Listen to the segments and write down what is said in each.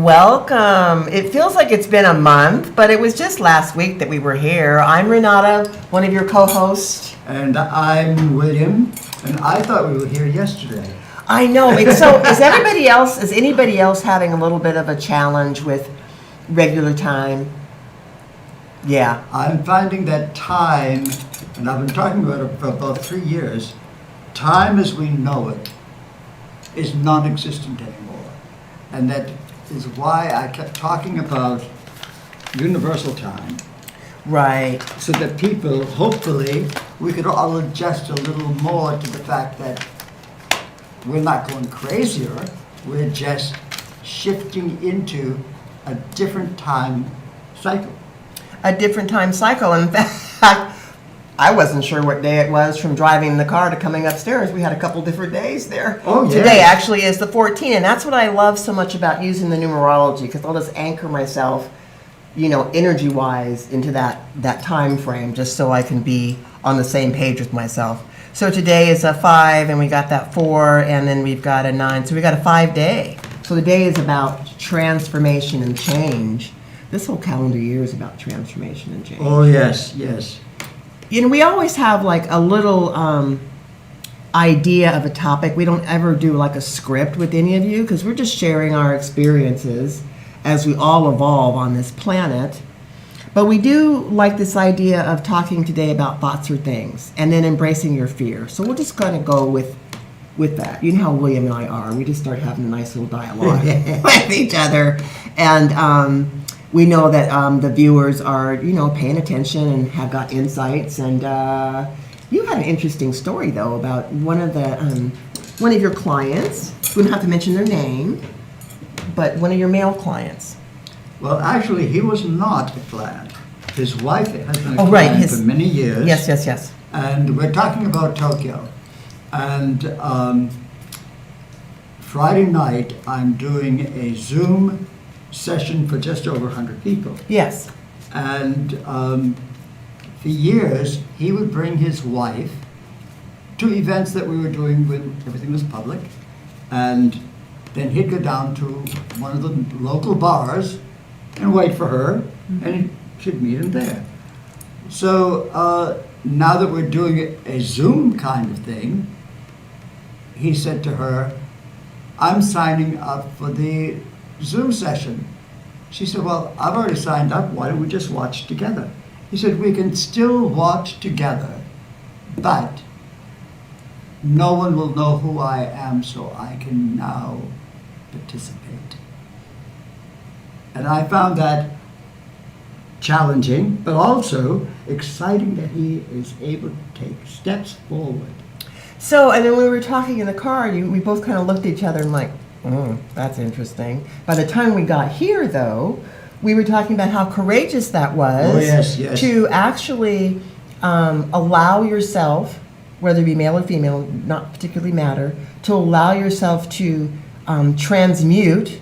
Welcome. It feels like it's been a month, but it was just last week that we were here. I'm Renata, one of your co-hosts. And I'm William, and I thought we were here yesterday. I know. So is anybody else having a little bit of a challenge with regular time? Yeah. I'm finding that time, and I've been talking about it for about 3 years, time as we know it is non-existent anymore. And that is why I kept talking about universal time. Right. So that people, hopefully, we could all adjust a little more to the fact that we're not going crazier, we're just shifting into a different time cycle. A different time cycle. In fact, I wasn't sure what day it was from driving the car to coming upstairs. We had a couple different days there. Oh, yeah. Today actually is the 14th, and that's what I love so much about using the numerology, because I'll just anchor myself, energy-wise into that time frame, just so I can be on the same page with myself. So today is a 5, and we got that 4, and then we've got a 9. So we got a 5-day. So the day is about transformation and change. This whole calendar year is about transformation and change. Oh, yes, yes. We always have like a little idea of a topic. We don't ever do like a script with any of you, because we're just sharing our experiences as we all evolve on this planet. But we do like this idea of talking today about thoughts or things, and then embracing your fear. So we're just going to go with that. You know how William and I are. We just start having a nice little dialogue with each other. And we know that the viewers are, paying attention and have got insights. And you had an interesting story, though, about one of your clients. We don't have to mention their name, but one of your male clients. Well, actually, he was not a client. His wife has been a client for many years. Yes. And we're talking about Tokyo. And Friday night, I'm doing a Zoom session for just over 100 people. Yes. And for years, he would bring his wife to events that we were doing when everything was public. And then he'd go down to one of the local bars and wait for her, and she'd meet him there. So now that we're doing a Zoom kind of thing, he said to her, I'm signing up for the Zoom session. She said, well, I've already signed up. Why don't we just watch together? He said, we can still watch together, but no one will know who I am, so I can now participate. And I found that challenging, but also exciting that he is able to take steps forward. So, and then when we were talking in the car, we both kind of looked at each other and like, that's interesting. By the time we got here, though, we were talking about how courageous that was. Oh, yes. To actually allow yourself, whether it be male or female, not particularly matter, to allow yourself to transmute,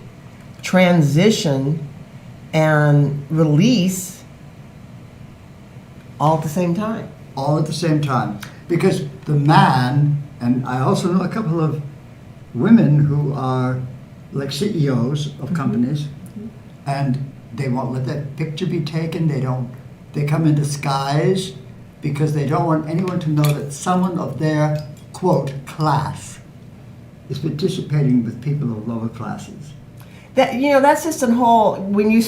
transition, and release all at the same time. All at the same time. Because the man, and I also know a couple of women who are like CEOs of companies, and they won't let that picture be taken. They come in disguise because they don't want anyone to know that someone of their, quote, class is participating with people of lower classes. That's just a whole, when you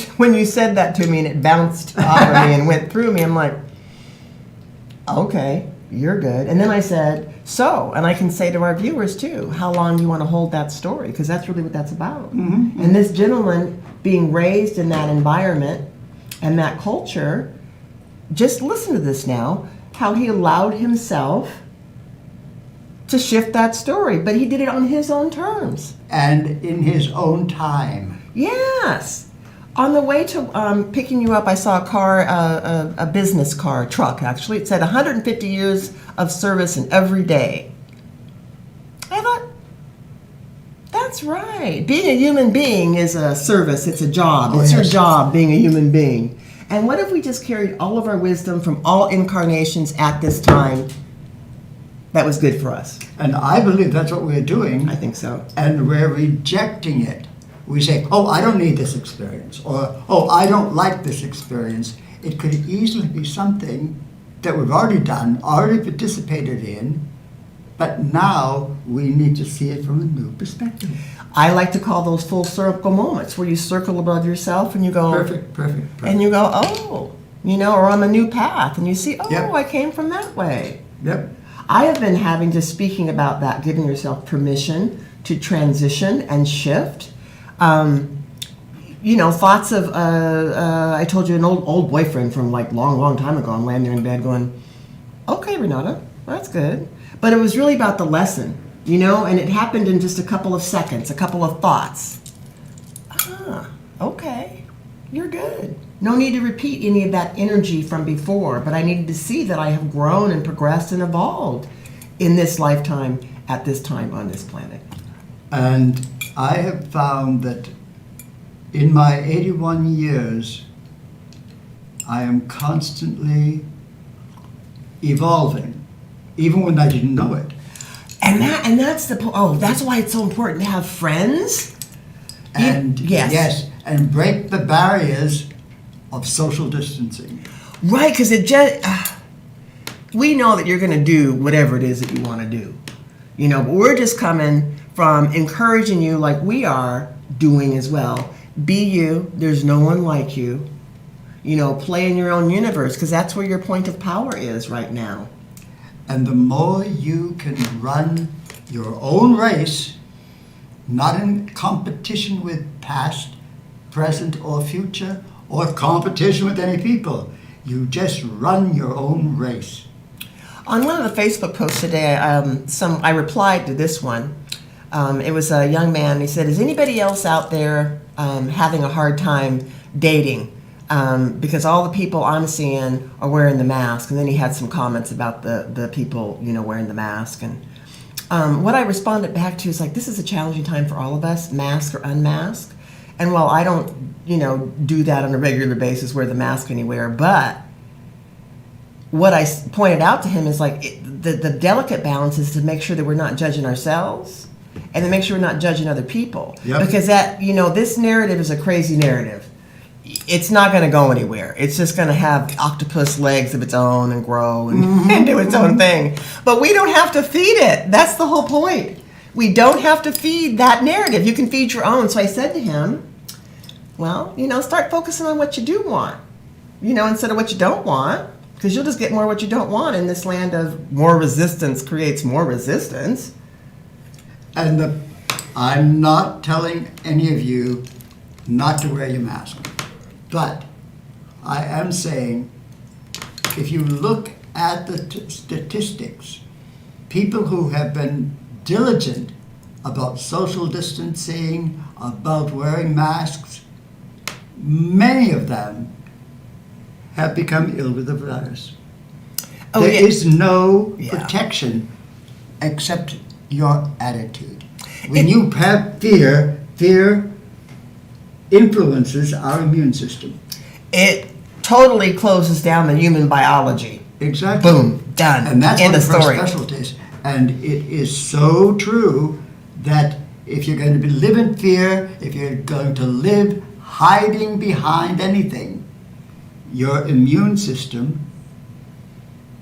said that to me and it bounced off of me and went through me, I'm like, okay, you're good. And then I said, and I can say to our viewers too, how long do you want to hold that story? Because that's really what that's about. Mm-hmm. And this gentleman being raised in that environment and that culture, just listen to this now, how he allowed himself to shift that story, but he did it on his own terms. And in his own time. Yes. On the way to picking you up, I saw a car, a business car, truck actually. It said 150 years of service and every day. I thought, that's right. Being a human being is a service. It's a job. It's your job, being a human being. And what if we just carried all of our wisdom from all incarnations at this time that was good for us? And I believe that's what we're doing. I think so. And we're rejecting it. we say, oh, I don't need this experience, or, oh, I don't like this experience. It could easily be something that we've already done, already participated in, but now we need to see it from a new perspective. I like to call those full circle moments where you circle above yourself and you go, Perfect. and you go, oh, or on the new path, and you see, oh, Yep. I came from that way. Yep. I have been having, just speaking about that, giving yourself permission to transition and shift. Thoughts of, I told you, an old boyfriend from like long time ago. I'm laying there in bed going, okay, Renata, that's good. But it was really about the lesson, and it happened in just a couple of seconds, a couple of thoughts. Okay, you're good. No need to repeat any of that energy from before, but I needed to see that I have grown and progressed and evolved in this lifetime at this time on this planet. And I have found that in my 81 years, I am constantly evolving, even when I didn't know it. And that's the that's why it's so important to have friends. And Yes. and break the barriers of social distancing. Right, because we know that you're going to do whatever it is that you want to do, but we're just coming from encouraging you like we are doing as well. Be you. There's no one like you. Play in your own universe, because that's where your point of power is right now. And the more you can run your own race, not in competition with past, present, or future, or competition with any people. You just run your own race. On one of the Facebook posts today, I replied to this one. It was a young man. He said, "Is anybody else out there having a hard time dating? Because all the people I'm seeing are wearing the mask." And then he had some comments about the people, wearing the mask. And what I responded back to is like, this is a challenging time for all of us, mask or unmask. And while I don't, do that on a regular basis, wear the mask anywhere, but what I pointed out to him is like the delicate balance is to make sure that we're not judging ourselves and to make sure we're not judging other people. Yep. Because that, this narrative is a crazy narrative. It's not going to go anywhere. It's just going to have octopus legs of its own and grow and do its own thing. But we don't have to feed it. That's the whole point. We don't have to feed that narrative. You can feed your own. So I said to him, well, start focusing on what you do want, instead of what you don't want, because you'll just get more what you don't want in this land of more resistance creates more resistance. And I'm not telling any of you not to wear your mask. But I am saying, if you look at the statistics, people who have been diligent about social distancing, about wearing masks, many of them have become ill with the virus. There is no protection except your attitude. When you have fear influences our immune system. It totally closes down the human biology. Exactly. Boom, done. And that's in one the of our story. specialties. And it is so true that if you're going to live in fear, if you're going to live hiding behind anything, your immune system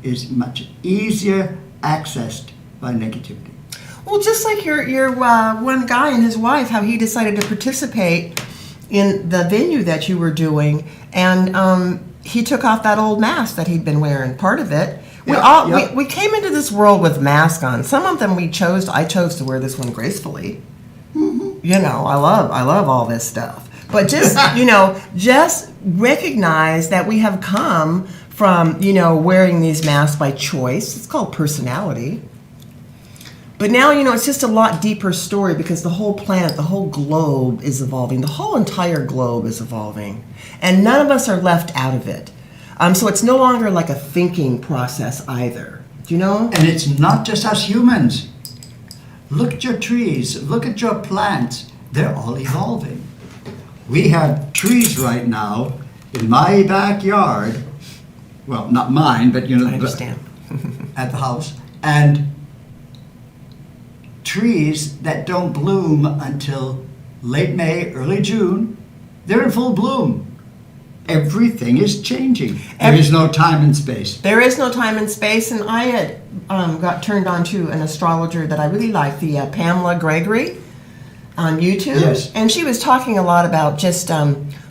is much easier accessed by negativity. Well, just like your one guy and his wife, how he decided to participate in the venue that you were doing, and he took off that old mask that he'd been wearing. Part of it, we came into this world with masks on. Some of them I chose to wear this one gracefully. Mm-hmm. I love all this stuff. But just just recognize that we have come from wearing these masks by choice. It's called personality. But now, it's just a lot deeper story because the whole planet, the whole globe is evolving. The whole entire globe is evolving. And none of us are left out of it. So it's no longer like a thinking process either. Do you know? And it's not just us humans. Look at your trees. Look at your plants. They're all evolving. We have trees right now in my backyard. Well, not mine, but I understand. at the house. And trees that don't bloom until late May, early June, they're in full bloom. Everything is changing. There is no time and space. There is no time and space, and I had got turned on to an astrologer that I really like, the Pamela Gregory on YouTube. Yes. And she was talking a lot about just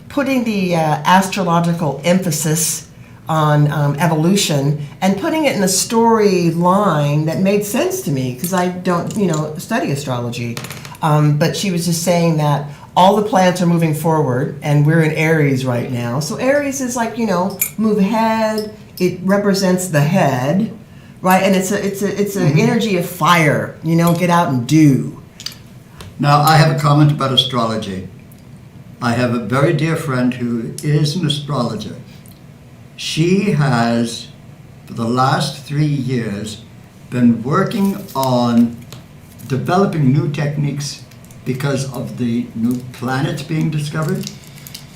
putting the astrological emphasis on evolution and putting it in a storyline that made sense to me, because I don't, study astrology. But she was just saying that all the planets are moving forward, and we're in Aries right now. So Aries is like, move ahead. It represents the head, right? And it's an energy of fire. Get out and do. Now, I have a comment about astrology. I have a very dear friend who is an astrologer. She has, for the last 3 years, been working on developing new techniques because of the new planets being discovered,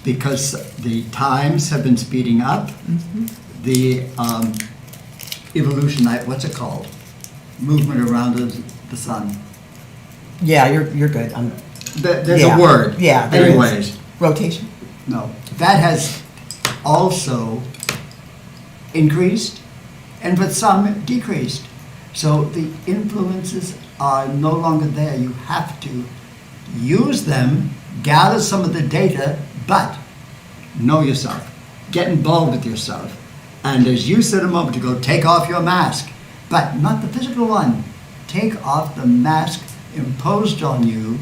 because the times have been speeding up, the evolution, what's it called? Movement around the sun. Yeah, you're good. There's a word. Yeah. there Anyways. is. Rotation. No. That has also increased, and with some decreased. So the influences are no longer there. You have to use them, gather some of the data, but know yourself. Get involved with yourself. And as you said a moment ago, take off your mask, but not the physical one. Take off the mask imposed on you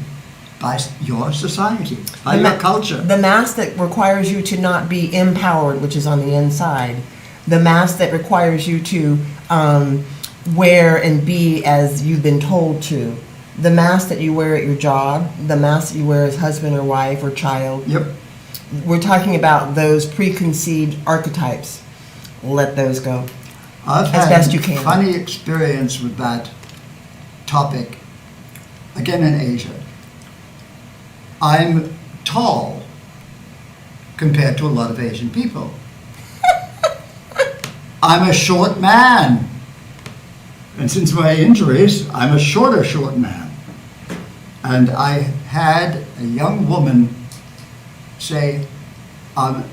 by your society, by your culture. The mask that requires you to not be empowered, which is on the inside. The mask that requires you to wear and be as you've been told to. The mask that you wear at your job, the mask that you wear as husband or wife or child. Yep. We're talking about those preconceived archetypes. Let those go. I've as had best you can. Funny experience with that topic, again in Asia. I'm tall compared to a lot of Asian people. I'm a short man. And since my injuries, I'm a short man. And I had a young woman say, I'm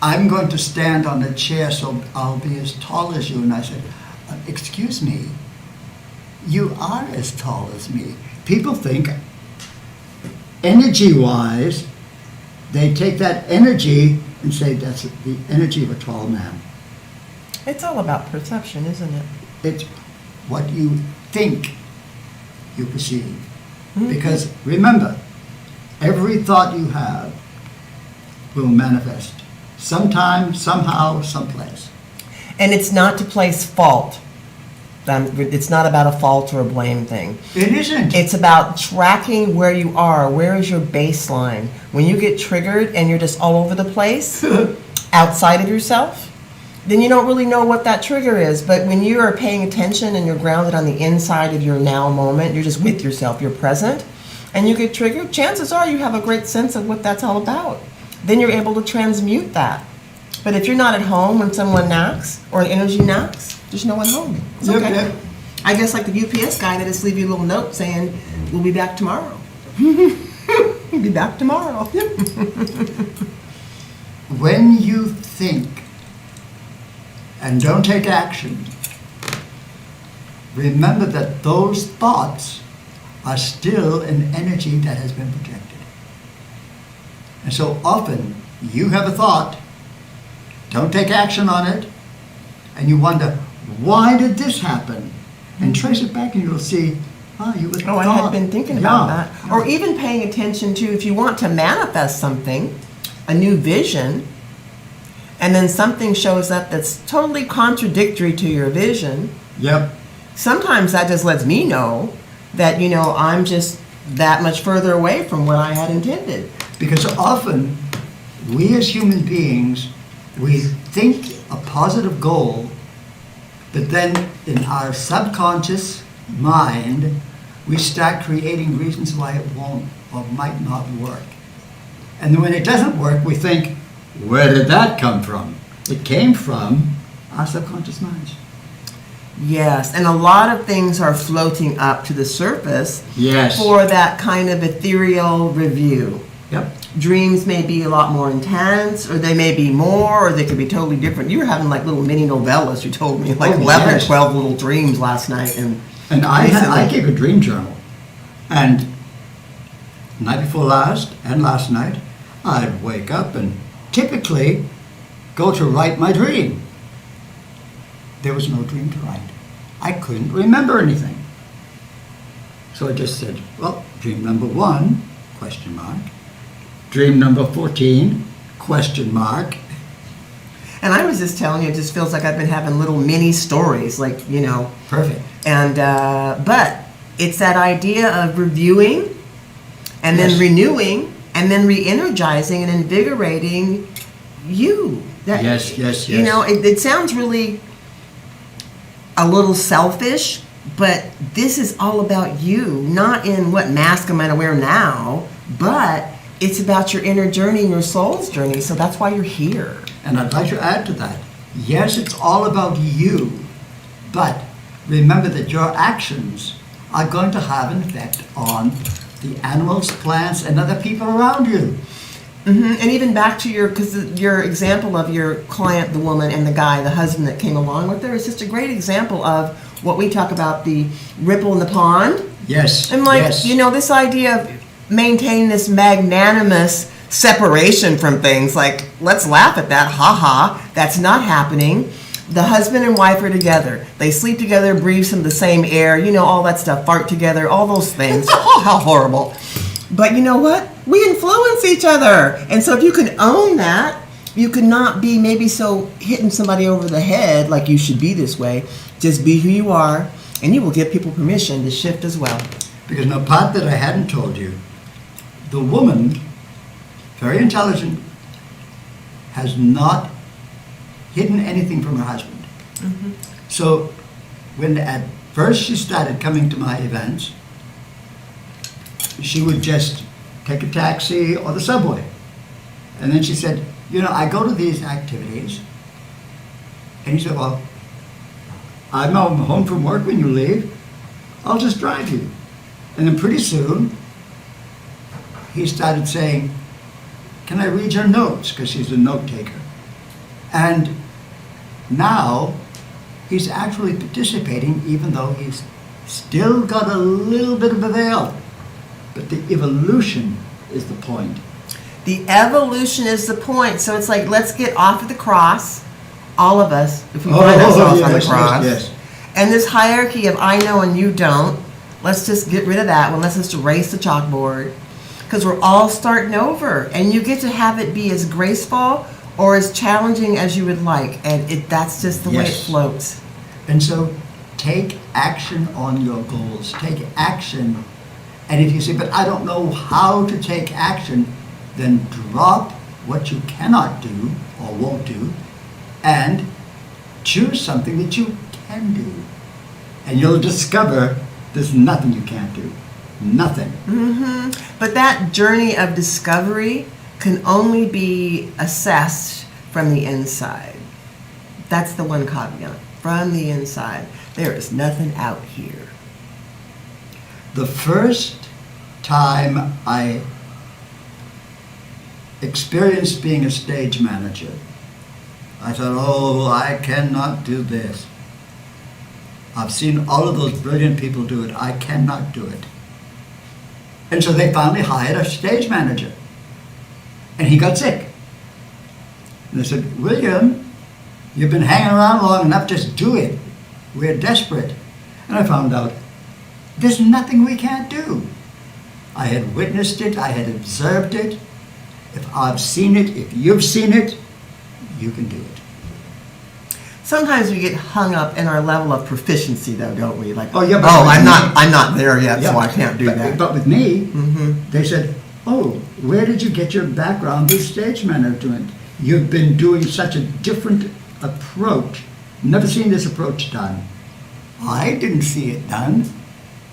going to stand on a chair so I'll be as tall as you. And I said, excuse me, you are as tall as me. People think, energy-wise, they take that energy and say that's the energy of a tall man. It's all about perception, isn't it? It's what you think you perceive. Because remember, every thought you have will manifest sometime, somehow, someplace. And it's not to place fault. It's not about a fault or a blame thing. It isn't. It's about tracking where you are. Where is your baseline? When you get triggered and you're just all over the place, outside of yourself, then you don't really know what that trigger is. But when you are paying attention and you're grounded on the inside of your now moment, you're just with yourself, you're present, and you get triggered, chances are you have a great sense of what that's all about. Then you're able to transmute that. But if you're not at home when someone knocks or an energy knocks, there's no one home. It's okay. Yep. I guess like the UPS guy that just leave you a little note saying, we'll be back tomorrow. We'll be back tomorrow. When you think and don't take action, remember that those thoughts are still an energy that has been projected. And so often you have a thought, don't take action on it, and you wonder, why did this happen? And trace it back and you'll see, you were I had been thinking about that. Or even paying attention to, if you want to manifest something, a new vision, and then something shows up that's totally contradictory to your vision. Yep. Sometimes that just lets me know that, I'm just that much further away from what I had intended. Because often, we as human beings, we think a positive goal, but then in our subconscious mind, we start creating reasons why it won't or might not work. And then when it doesn't work, we think, where did that come from? It came from our subconscious minds. Yes, and a lot of things are floating up to the surface Yes. for that kind of ethereal review. Yep. Dreams may be a lot more intense, or they may be more, or they could be totally different. You were having like little mini novellas, you told me, like 11 or yes. 12 little dreams last night. And I keep a dream journal. And night before last and last night, I'd wake up and typically go to write my dream. There was no dream to write. I couldn't remember anything. So I just said, well, dream number 1, question mark. Dream number 14, question mark. And I was just telling you, it just feels like I've been having little mini stories, like, you know. Perfect. And, but it's that idea of reviewing and then Yes. renewing and then re-energizing and invigorating you. That, Yes, yes, You yes. know, it sounds really a little selfish, but this is all about you, not in what mask am I going to wear now, but it's about your inner journey and your soul's journey. So that's why you're here. And I'd like to add to that. Yes, it's all about you, but remember that your actions are going to have an effect on the animals, plants, and other people around you. And even back to your example of your client, the woman, and the guy, the husband that came along with her, is just a great example of what we talk about, the ripple in the pond. Yes. And like, yes. you know, this idea of maintaining this magnanimous separation from things, like, let's laugh at that, ha, that's not happening. The husband and wife are together. They sleep together, breathe some of the same air, you know, all that stuff, fart together, all those things. Oh, how horrible. But you know what? We influence each other. And so if you can own that, you can not be maybe so hitting somebody over the head like you should be this way. Just be who you are, and you will give people permission to shift as well. Because no part that I hadn't told you, the woman, very intelligent, has not hidden anything from her husband. So when at first she started coming to my events, she would just take a taxi or the subway. And then she said, you know, I go to these activities. And he said, well, I'm home from work when you leave. I'll just drive you. And then pretty soon, he started saying, can I read your notes? Because she's a note taker. And now he's actually participating, even though he's still got a little bit of a veil. But the evolution is the point. The evolution is the point. So it's like, let's get off of the cross, all of us, if we find ourselves on the cross. Yes. And this hierarchy of I know and you don't, let's just get rid of that one. Let's just erase the chalkboard. Because we're all starting over. And you get to have it be as graceful or as challenging as you would like. And that's just the way it Yes. floats. And so take action on your goals. Take action. And if you say, but I don't know how to take action, then drop what you cannot do or won't do and choose something that you can do. And you'll discover there's nothing you can't do. Nothing. But that journey of discovery can only be assessed from the inside. That's the one caveat. From the inside. There is nothing out here. The first time I experienced being a stage manager, I thought, oh, I cannot do this. I've seen all of those brilliant people do it. I cannot do it. And so they finally hired a stage manager. And he got sick. And they said, William, you've been hanging around long enough, just do it. We're desperate. And I found out, there's nothing we can't do. I had witnessed it, I had observed it. If I've seen it, if you've seen it, you can do it. Sometimes we get hung up in our level of proficiency, though, don't we? Like, Oh, yeah, but I'm not there yet, so I can't do but, that. But with me, they said, oh, where did you get your background with stage management? You've been doing such a different approach. Never seen this approach done. I didn't see it done.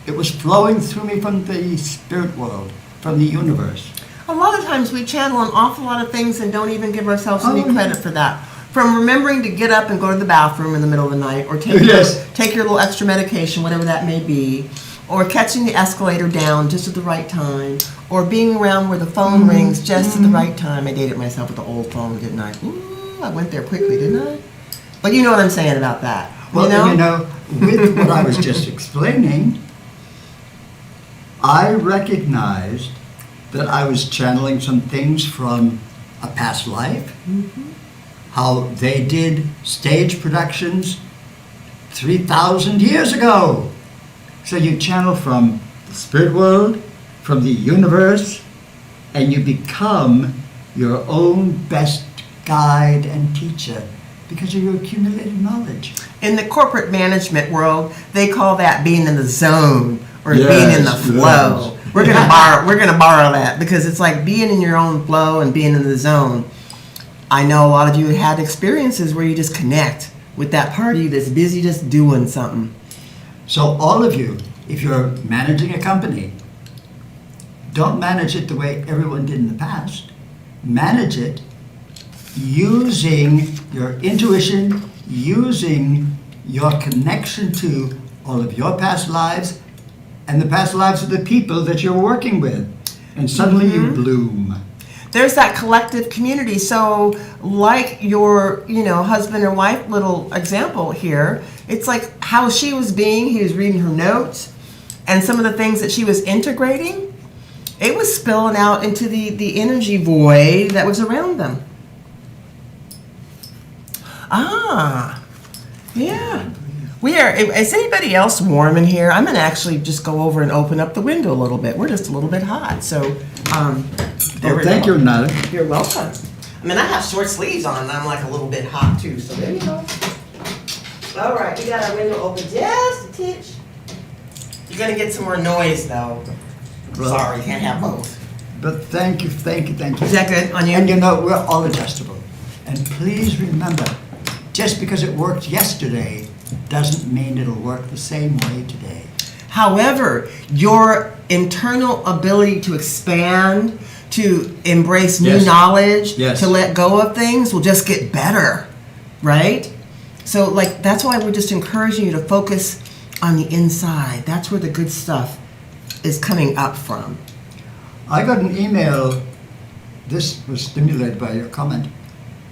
It was flowing through me from the spirit world, from the universe. A lot of times we channel an awful lot of things and don't even give ourselves any Oh, yeah. credit for that. From remembering to get up and go to the bathroom in the middle of the night, or take Yes. take your little extra medication, whatever that may be, or catching the escalator down just at the right time, or being around where the phone rings just at the right time. I dated myself with the old phone, didn't I? Ooh, I went there quickly, didn't I? But you know what I'm saying about that. Well, with what I was just explaining, I recognized that I was channeling some things from a past life, how they did stage productions 3,000 years ago. So you channel from the spirit world, from the universe, and you become your own best guide and teacher because of your accumulated knowledge. In the corporate management world, they call that being in the zone or Yes, being in the flow. yes. We're gonna borrow that because it's like being in your own flow and being in the zone. I know a lot of you had experiences where you just connect with that part of you that's busy just doing something. So all of you, if you're managing a company, don't manage it the way everyone did in the past. Manage it using your intuition, using your connection to all of your past lives and the past lives of the people that you're working with. And suddenly you bloom. There's that collective community. So like your, husband or wife little example here, it's like how she was being, he was reading her notes, and some of the things that she was integrating, it was spilling out into the energy void that was around them. Ah, yeah. Is anybody else warm in here? I'm gonna actually just go over and open up the window a little bit. We're just a little bit hot, so, there we Thank go. you, Nada. You're welcome. I mean, I have short sleeves on and I'm like a little bit hot too, so there you go. All right, we got our window open just a titch. You're gonna get some more noise though. Well- Sorry, you can't have both. But thank you. Is that good on you? And we're all adjustable. And please remember, just because it worked yesterday doesn't mean it'll work the same way today. However, your internal ability to expand, to embrace new Yes. knowledge, Yes. to let go of things will just get better, right? So, that's why we're just encouraging you to focus on the inside. That's where the good stuff is coming up from. I got an email, this was stimulated by your comment.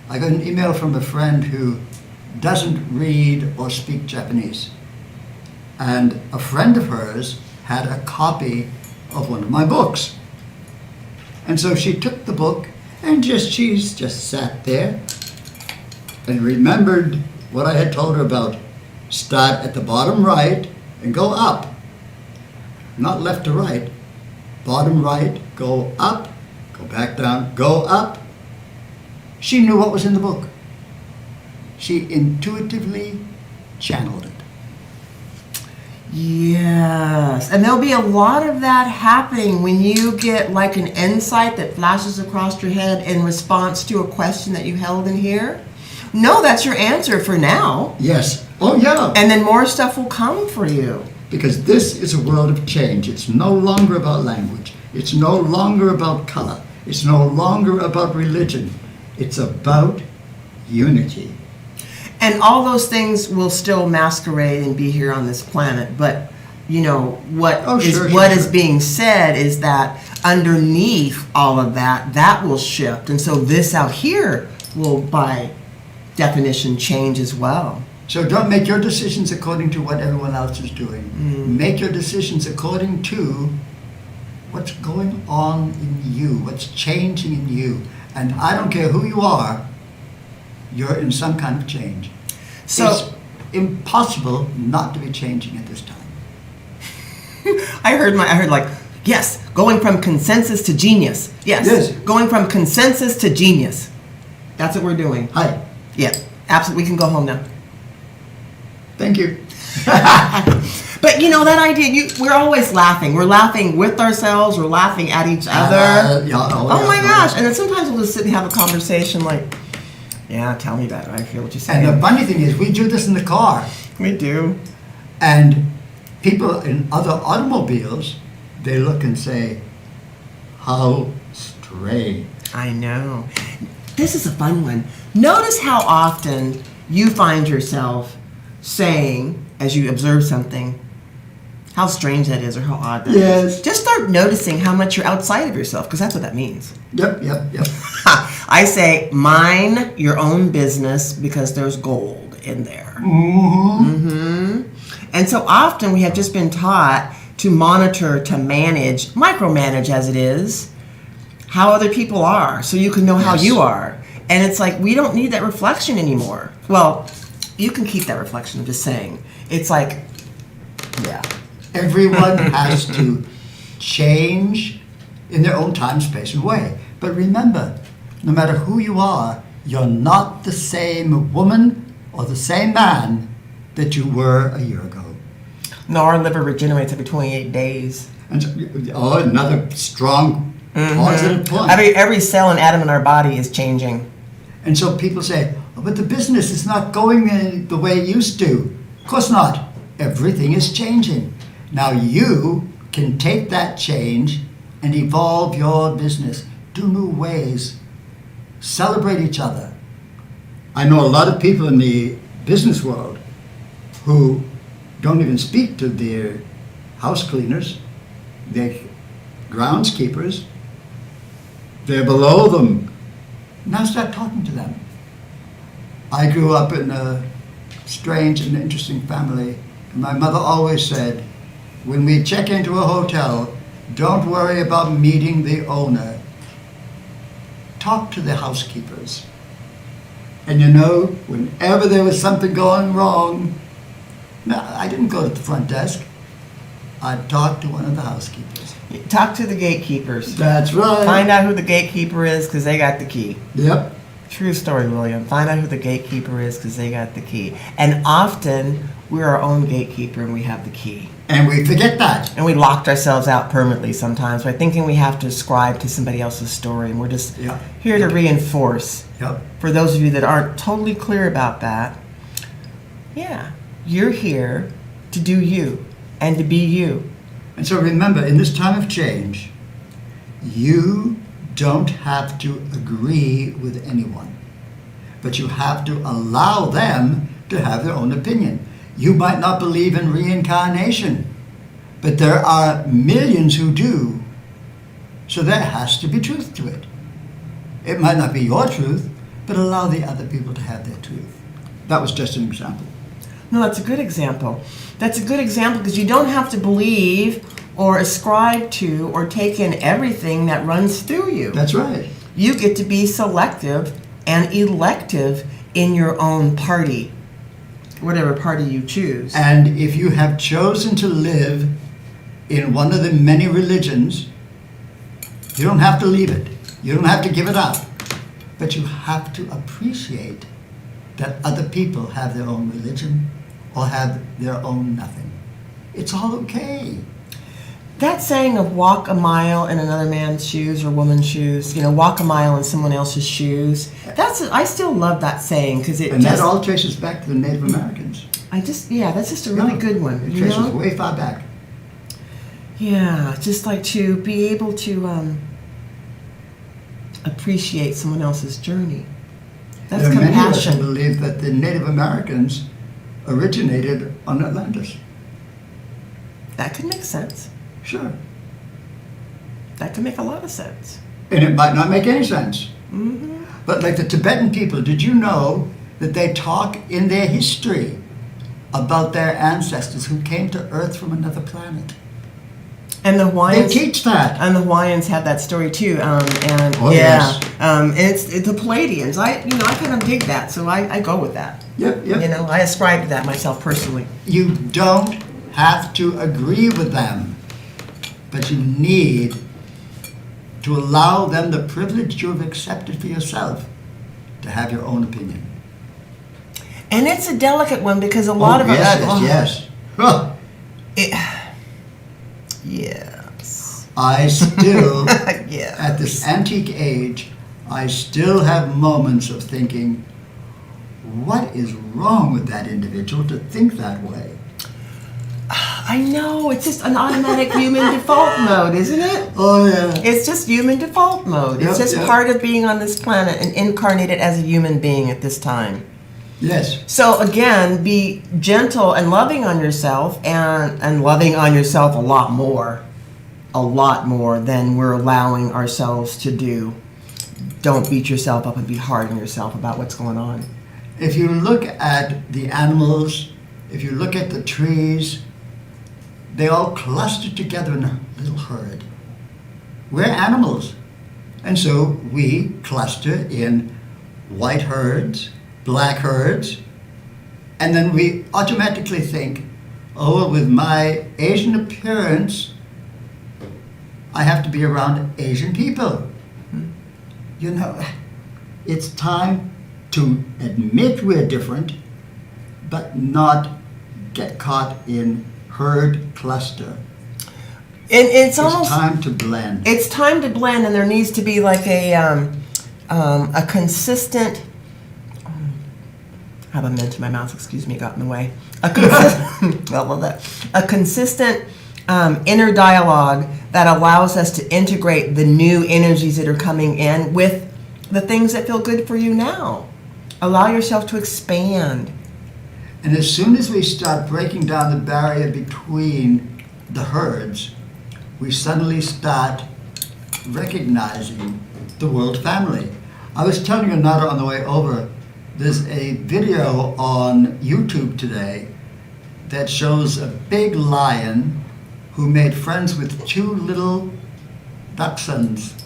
I got an email from a friend who doesn't read or speak Japanese. And a friend of hers had a copy of one of my books. And so she took the book and she's just sat there and remembered what I had told her about. Start at the bottom right and go up. Not left to right. Bottom right, go up, go back down, go up. She knew what was in the book. She intuitively channeled it. Yes, and there'll be a lot of that happening when you get like an insight that flashes across your head in response to a question that you held in here. No, that's your answer for now. Yes. Oh, yeah. And then more stuff will come for you. Because this is a world of change. It's no longer about language. It's no longer about color. It's no longer about religion. It's about unity. And all those things will still masquerade and be here on this planet. But, what is being said is that underneath all of that, that will shift. And so this out here will, by definition, change as well. So don't make your decisions according to what everyone else is doing. Make your decisions according to what's going on in you, what's changing in you. And I don't care who you are, you're in some kind of change. So it's impossible not to be changing at this time. I heard yes, going from consensus to genius. Yes. Going from consensus to genius. That's what we're doing. Hi. Yeah, absolutely. We can go home now. Thank you. But that idea, we're always laughing. We're laughing with ourselves. We're laughing at each other. Oh my gosh. And then sometimes we'll just sit and have a conversation like, yeah, tell me about it. I feel what you're saying. And the funny thing is, we do this in the car. We do. And people in other automobiles, they look and say, how strange. I know. This is a fun one. Notice how often you find yourself saying, as you observe something, how strange that is or how odd that is. Yes. Just start noticing how much you're outside of yourself, because that's what that means. Yep. I say, mind your own business because there's gold in there. And so often we have just been taught to monitor, to manage, micromanage as it is, how other people are, so you can know how you are. And it's like, we don't need that reflection anymore. Well, you can keep that reflection, I'm just saying. It's like, yeah. Everyone has to change in their own time, space, and way. But remember, no matter who you are, you're not the same woman or the same man that you were a year ago. No, our liver regenerates every 28 days. And another strong positive point. Every cell and atom in our body is changing. And so people say, oh, but the business is not going the way it used to. Of course not. Everything is changing. Now you can take that change and evolve your business. Do new ways. Celebrate each other. I know a lot of people in the business world who don't even speak to their house cleaners, their groundskeepers. They're below them. Now start talking to them. I grew up in a strange and interesting family. And my mother always said, when we check into a hotel, don't worry about meeting the owner. Talk to the housekeepers. And you know, whenever there was something going wrong, no, I didn't go to the front desk. I'd talk to one of the housekeepers. Talk to the gatekeepers. That's right. Find out who the gatekeeper is because they got the key. Yep. True story, William. Find out who the gatekeeper is because they got the key. And often, we're our own gatekeeper and we have the key. And we forget that. And we locked ourselves out permanently sometimes by thinking we have to ascribe to somebody else's story. And we're just here to reinforce. Yep. For those of you that aren't totally clear about that, yeah, you're here to do you and to be you. And so remember, in this time of change, you don't have to agree with anyone, but you have to allow them to have their own opinion. You might not believe in reincarnation, but there are millions who do, so there has to be truth to it. It might not be your truth, but allow the other people to have their truth. That was just an example. No, that's a good example. That's a good example because you don't have to believe or ascribe to or take in everything that runs through you. That's right. You get to be selective and elective in your own party, whatever party you choose. And if you have chosen to live in one of the many religions, you don't have to leave it. You don't have to give it up. But you have to appreciate that other people have their own religion or have their own nothing. It's all okay. That saying of walk a mile in another man's shoes or woman's shoes, walk a mile in someone else's shoes. I still love that saying because that all traces back to the Native Americans. that's just a really good one. It traces way far back. Yeah, just like to be able to appreciate someone else's journey. That's there are compassion. many of us who believe that the Native Americans originated on Atlantis. That could make sense. Sure. That could make a lot of sense. And it might not make any sense. Mm-hmm. But like the Tibetan people, did you know that they talk in their history about their ancestors who came to Earth from another planet? And the Hawaiians, they teach that. And the Hawaiians have that story too. Yes. And it's the Palladians. I kind of dig that, so I go with that. Yep. I ascribe to that myself personally. You don't have to agree with them, but you need to allow them the privilege you have accepted for yourself to have your own opinion. And it's a delicate one because a lot of us. Yes. Yes. I still, yes. At this antique age, I still have moments of thinking, what is wrong with that individual to think that way? I know, it's just an automatic human default mode, isn't it? Oh, yeah. It's just human default mode. It's Yep, just yep. part of being on this planet and incarnated as a human being at this time. Yes. So again, be gentle and loving on yourself, and loving on yourself a lot more than we're allowing ourselves to do. Don't beat yourself up and be hard on yourself about what's going on. If you look at the animals, if you look at the trees, they all cluster together in a little herd. We're animals. And so we cluster in white herds, black herds, and then we automatically think, oh, well, with my Asian appearance, I have to be around Asian people. You know, it's time to admit we're different, but not get caught in herd cluster. And it's almost It's time to blend. It's time to blend, and there needs to be like a consistent. I have a mint in my mouth. Excuse me, got in the way. A consistent, a consistent inner dialogue that allows us to integrate the new energies that are coming in with the things that feel good for you now. Allow yourself to expand. And as soon as we start breaking down the barrier between the herds, we suddenly start recognizing the world family. I was telling Renata on the way over, there's a video on YouTube today that shows a big lion who made friends with two little dachshunds.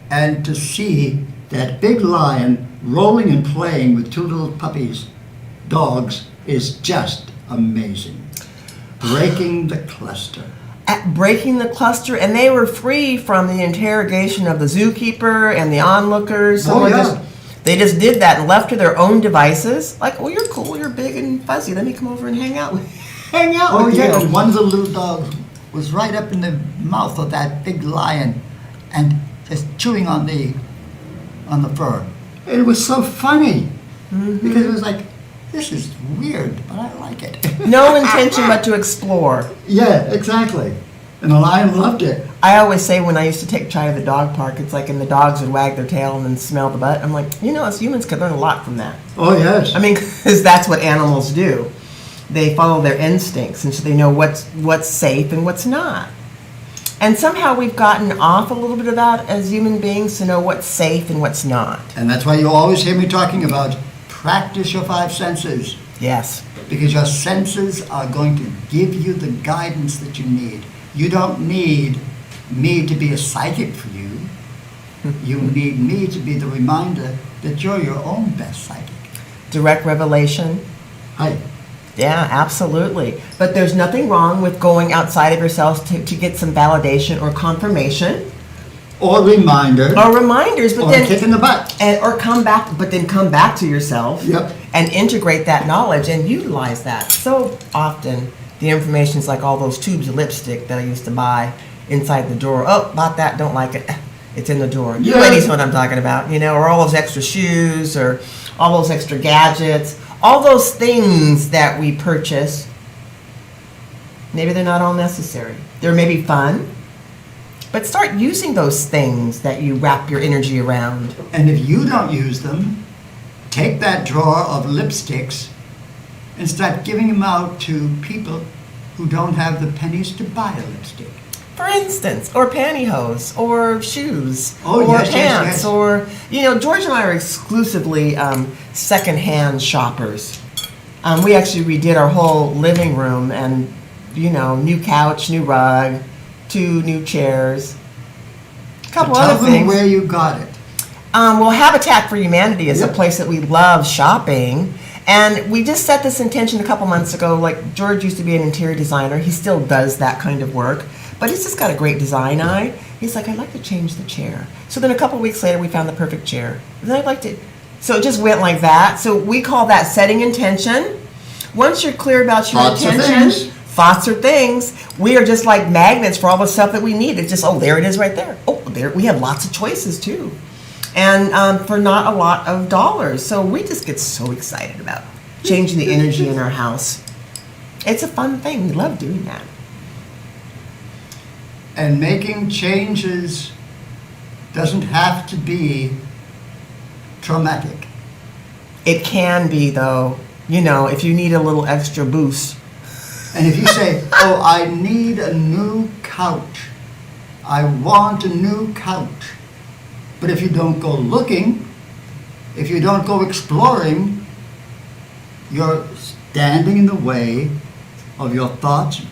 And to see that big lion rolling and playing with two little puppies, dogs, is just amazing. Breaking the cluster. At breaking the cluster, and they were free from the interrogation of the zookeeper and the onlookers. Oh, yeah. They just did that and left to their own devices. Like, oh, you're cool, you're big and fuzzy. Let me come over and hang out with Oh, with yeah, you. and one of the little dogs was right up in the mouth of that big lion and just chewing on the fur. It was so funny because it was like, this is weird, but I like it. No intention but to explore. Yeah, exactly. And the lion loved it. I always say when I used to take Chai to the dog park, it's like, and the dogs would wag their tail and then smell the butt. I'm like, you know, us humans could learn a lot from that. Oh, yes. I mean, because that's what animals do. They follow their instincts, and so they know what's safe and what's not. And somehow we've gotten off a little bit of that as human beings to know what's safe and what's not. And that's why you always hear me talking about practice your five senses. Yes. Because your senses are going to give you the guidance that you need. You don't need me to be a psychic for you. You need me to be the reminder that you're your own best psychic. Direct revelation. Hi. Yeah, absolutely. But there's nothing wrong with going outside of yourselves to get some validation or confirmation. Or reminder. Or reminders, but Or then a kick in the butt. or come back to yourself. Yep. And integrate that knowledge and utilize that. So often the information's like all those tubes of lipstick that I used to buy inside the drawer. Oh, bought that, don't like it. It's in the drawer. You Yeah. ladies know what I'm talking about, you know, or all those extra shoes or all those extra gadgets, all those things that we purchase. Maybe they're not all necessary. They're maybe fun, but start using those things that you wrap your energy around. And if you don't use them, take that drawer of lipsticks and start giving them out to people who don't have the pennies to buy a lipstick. For instance, or pantyhose, or shoes, Oh, or yes, yes, pants, yes. or, you know, George and I are exclusively secondhand shoppers. We actually redid our whole living room and, you know, new couch, new rug, 2 new chairs, a couple Tell other them things. where you got it. Well, Habitat for Humanity is a Yep. place that we love shopping. And we just set this intention a couple months ago. Like, George used to be an interior designer. He still does that kind of work. But he's just got a great design eye. He's like, I'd like to change the chair. So then a couple weeks later, we found the perfect chair. And then I'd like to... So it just went like that. So we call that setting intention. Once you're clear about your Thoughts are intention, things. thoughts are things. We are just like magnets for all the stuff that we need. It's just, oh, there it is right there. Oh, there. We have lots of choices, too. And for not a lot of dollars. So we just get so excited about changing the energy in our house. It's a fun thing. We love doing that. And making changes doesn't have to be traumatic. It can be, though, if you need a little extra boost. And if you say, oh, I need a new couch, I want a new couch, but if you don't go looking, if you don't go exploring, you're standing in the way of your thoughts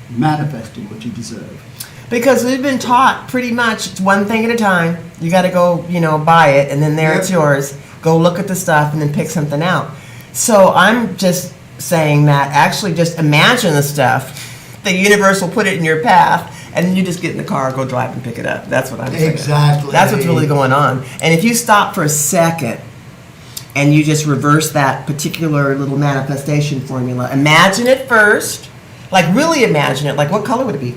manifesting what you deserve. Because we've been taught pretty much it's one thing at a time. You got to go, buy it, and then there it's yours. Go look at the stuff and then pick something out. So I'm just saying that actually just imagine the stuff. The universe will put it in your path, and then you just get in the car, go drive and pick it up. That's what I'm saying. Exactly. That's what's really going on. And if you stop for a second and you just reverse that particular little manifestation formula, imagine it first. Like really imagine it. Like what color would it be?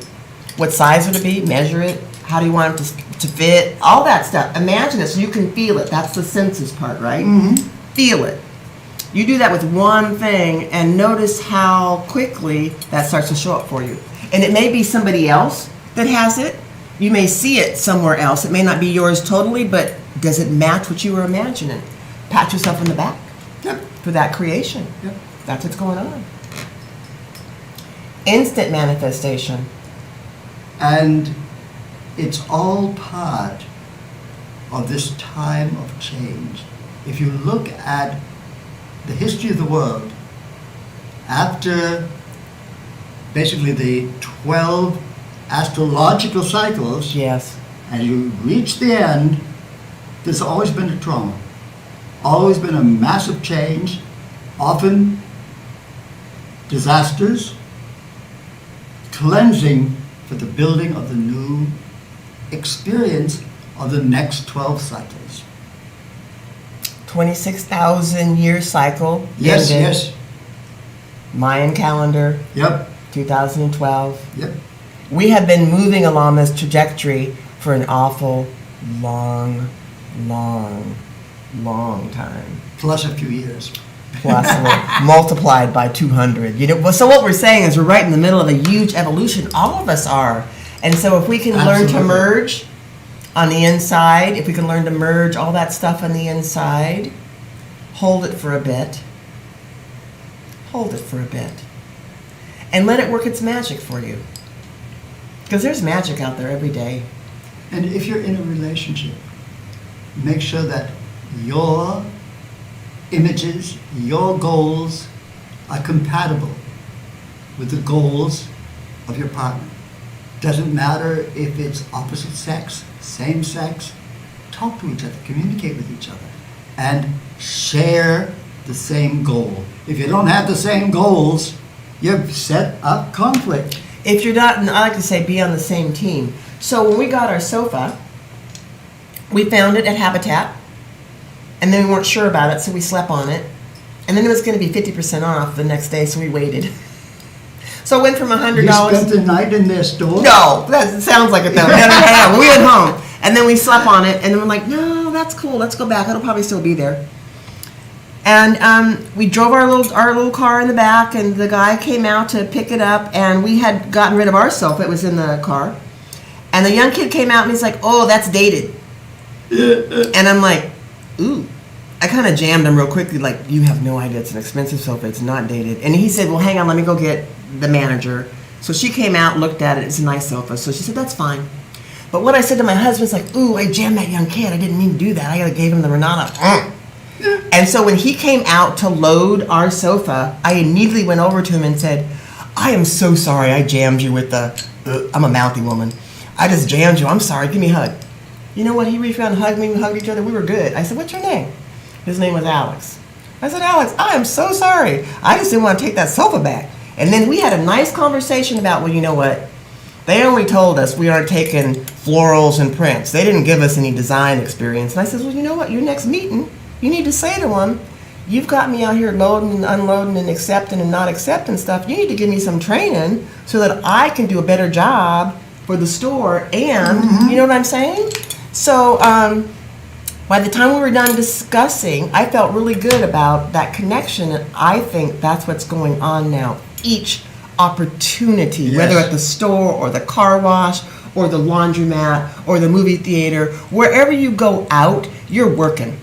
What size would it be? Measure it. How do you want it to fit? All that stuff. Imagine it so you can feel it. That's the senses part, right? Mm-hmm. Feel it. You do that with one thing and notice how quickly that starts to show up for you. And it may be somebody else that has it. You may see it somewhere else. It may not be yours totally, but does it match what you were imagining? Pat yourself on the back for that creation. Yep. That's what's going on. Instant manifestation. And it's all part of this time of change. If you look at the history of the world, after basically the 12 astrological cycles, Yes. as you reach the end, there's always been a trauma, always been a massive change, often disasters, cleansing for the building of the new experience of the next 12 cycles. 26,000 year cycle. Yes, ended. yes. Mayan calendar, Yep, 2012. yep. We have been moving along this trajectory for an awful long time. Plus a few years. Plus multiplied by 200. So what we're saying is we're right in the middle of a huge evolution. All of us are. And so if we can learn to Absolutely. merge on the inside, if we can learn to merge all that stuff on the inside, hold it for a bit. Hold it for a bit. And let it work its magic for you. Because there's magic out there every day. And if you're in a relationship, make sure that your images, your goals are compatible with the goals of your partner. Doesn't matter if it's opposite sex, same sex, talk to each other, communicate with each other, and share the same goal. If you don't have the same goals, you've set up conflict. If you're not, and I like to say be on the same team. So when we got our sofa, we found it at Habitat, and then we weren't sure about it, so we slept on it. And then it was going to be 50% off the next day, so we waited. So it went from $100. You spent the night in their store? No, that sounds like it though. No, we went home, and then we slept on it, and then we're like, no, that's cool. Let's go back. It'll probably still be there. And we drove our little car in the back, and the guy came out to pick it up, and we had gotten rid of our sofa. It was in the car. And the young kid came out, and he's like, oh, that's dated. And I'm like, ooh. I kind of jammed him real quickly, like, you have no idea. It's an expensive sofa. It's not dated. And he said, well, hang on. Let me go get the manager. So she came out, looked at it. It's a nice sofa. So she said, that's fine. But what I said to my husband is like, ooh, I jammed that young kid. I didn't mean to do that. I gave him the Renata. And so when he came out to load our sofa, I immediately went over to him and said, I am so sorry I jammed you with the, I'm a mouthy woman. I just jammed you. I'm sorry. Give me a hug. You know what? He reached around and hugged me. We hugged each other. We were good. I said, what's your name? His name was Alex. I said, Alex, I am so sorry. I just didn't want to take that sofa back. And then we had a nice conversation about, well, you know what? They only told us we aren't taking florals and prints. They didn't give us any design experience. And I said, well, you know what? Your next meeting, you need to say to them, you've got me out here loading and unloading and accepting and not accepting stuff. You need to give me some training so that I can do a better job for the store. And, you know what I'm saying? So, by the time we were done discussing, I felt really good about that connection, and I think that's what's going on now each opportunity, Yes. whether at the store or the car wash or the laundromat or the movie theater, wherever you go out, you're working.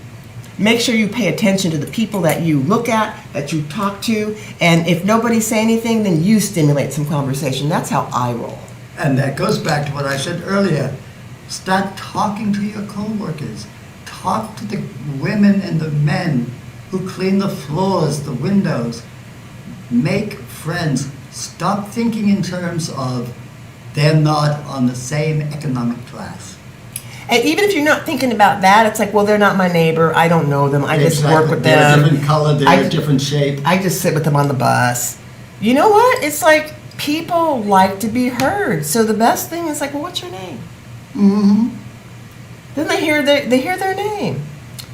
Make sure you pay attention to the people that you look at, that you talk to, and if nobody say anything, then you stimulate some conversation. That's how I roll. And that goes back to what I said earlier. Start talking to your coworkers. Talk to the women and the men who clean the floors, the windows. Make friends. Stop thinking in terms of they're not on the same economic class. And even if you're not thinking about that, it's like, well, they're not my neighbor. I don't know them. I just work with They're them. a different color, they're a different shape. I just sit with them on the bus. You know what? It's like people like to be heard. So the best thing is like, well, what's your name? Mm-hmm. Then they hear their name.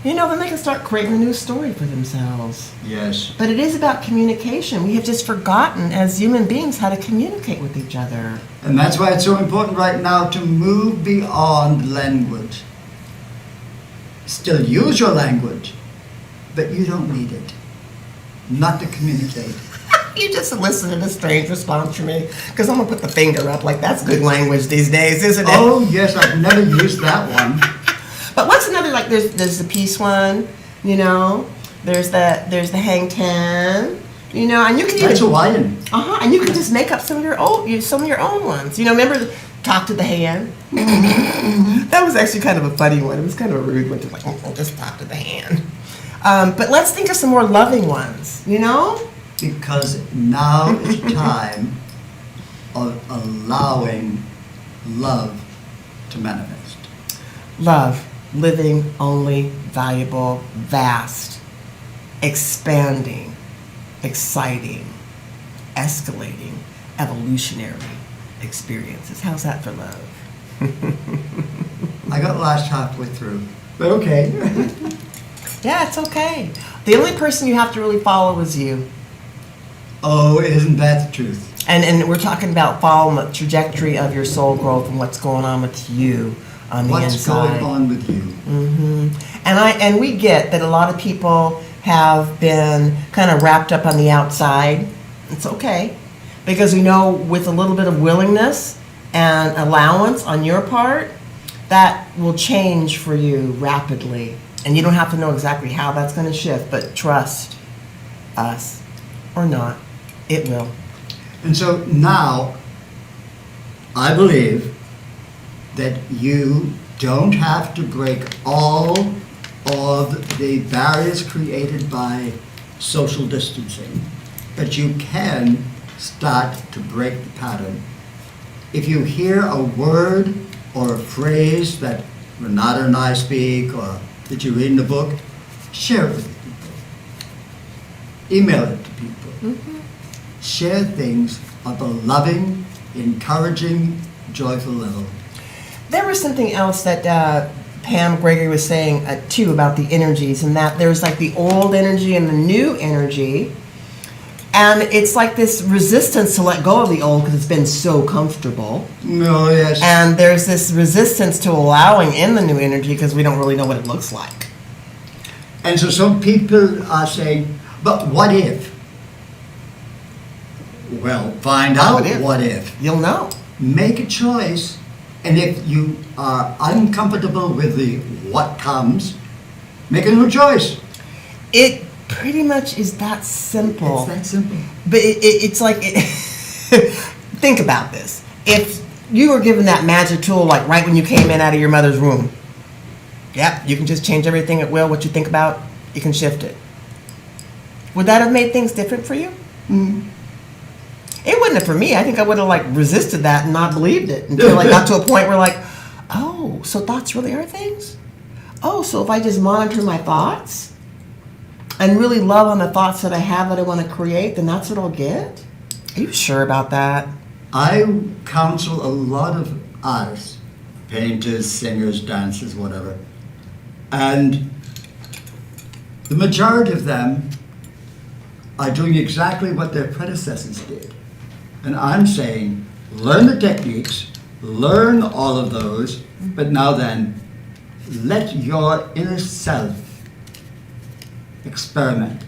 You know, then they can start creating a new story for themselves. Yes. But it is about communication. We have just forgotten as human beings how to communicate with each other. And that's why it's so important right now to move beyond language. Still use your language, but you don't need it. Not to communicate. You just elicited a strange response from me because I'm going to put the finger up like that's good language these days, isn't it? Oh, yes, I've never used that one. But what's another, like, there's the peace one, you know, there's the hang ten, you know, and you can That's even, Hawaiian. and you can just make up some of your own ones. You know, remember talk to the hand? That was actually kind of a funny one. It was kind of a rude one to like, just talk to the hand. But let's think of some more loving ones, you know? Because now is time of allowing love to manifest. Love, living, only, valuable, vast, expanding, exciting, escalating, evolutionary experiences. How's that for love? I got lost halfway through, but okay. Yeah, it's okay. The only person you have to really follow is you. Oh, isn't that the truth? And we're talking about following the trajectory of your soul growth and what's going on with you on the What's inside. going on with you? And we get that a lot of people have been kind of wrapped up on the outside. It's okay, because we know with a little bit of willingness and allowance on your part, that will change for you rapidly. And you don't have to know exactly how that's going to shift, but trust us or not, it will. And so now, I believe that you don't have to break all of the barriers created by social distancing, but you can start to break the pattern. If you hear a word or a phrase that Renata and I speak or that you read in the book, share it with people. Email it to people. Share things at the loving, encouraging, joyful level. There was something else that Pam Gregory was saying too about the energies, and that there's like the old energy and the new energy, and it's like this resistance to let go of the old because it's been so comfortable. Oh, yes. And there's this resistance to allowing in the new energy because we don't really know what it looks like. And so some people are saying, but what if? Well, find out what if. You'll know. Make a choice, and if you are uncomfortable with the what comes, make a new choice. It pretty much is that simple. It's that simple. But it's like, think about this. If you were given that magic tool, like right when you came in out of your mother's womb, yep, you can just change everything at will. What you think about, you can shift it. Would that have made things different for you? It wouldn't have for me. I think I would have like resisted that and not believed it until I got to a point where like, oh, so thoughts really are things? Oh, so if I just monitor my thoughts and really love on the thoughts that I have that I want to create, then that's what I'll get? Are you sure about that? I counsel a lot of artists, painters, singers, dancers, whatever, and the majority of them are doing exactly what their predecessors did. And I'm saying, learn the techniques, learn all of those, but now then, let your inner self experiment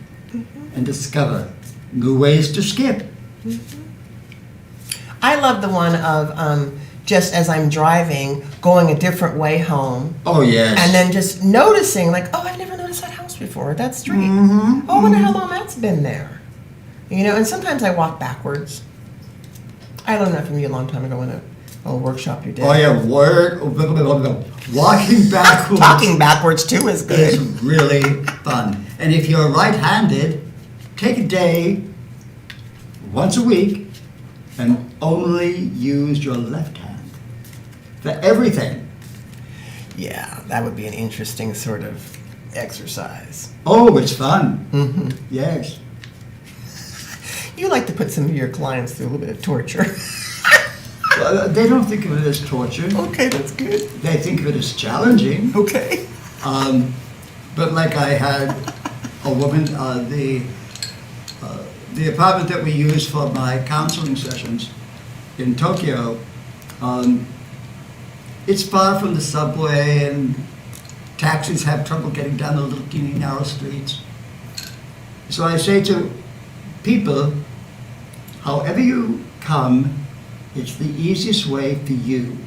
and discover new ways to skip, I love the one of just as I'm driving, going a different way home. Oh, yes. And then just noticing, like, oh, I've never noticed that house before, that street. Mm-hmm. Oh, I wonder how long that's been there. You know, and sometimes I walk backwards. I learned that from you a long time ago in a workshop you did. Oh, yeah, walking backwards. Talking backwards, too, is good. Is really fun. And if you're right-handed, take a day, once a week, and only use your left hand for everything. Yeah, that would be an interesting sort of exercise. Oh, it's fun. Mm-hmm. Yes. You like to put some of your clients through a little bit of torture. Well, they don't think of it as torture. Okay, that's good. They think of it as challenging. Okay. But like I had a woman, the apartment that we use for my counseling sessions in Tokyo, it's far from the subway and taxis have trouble getting down the little teeny narrow streets. So I say to people, however you come, it's the easiest way for you.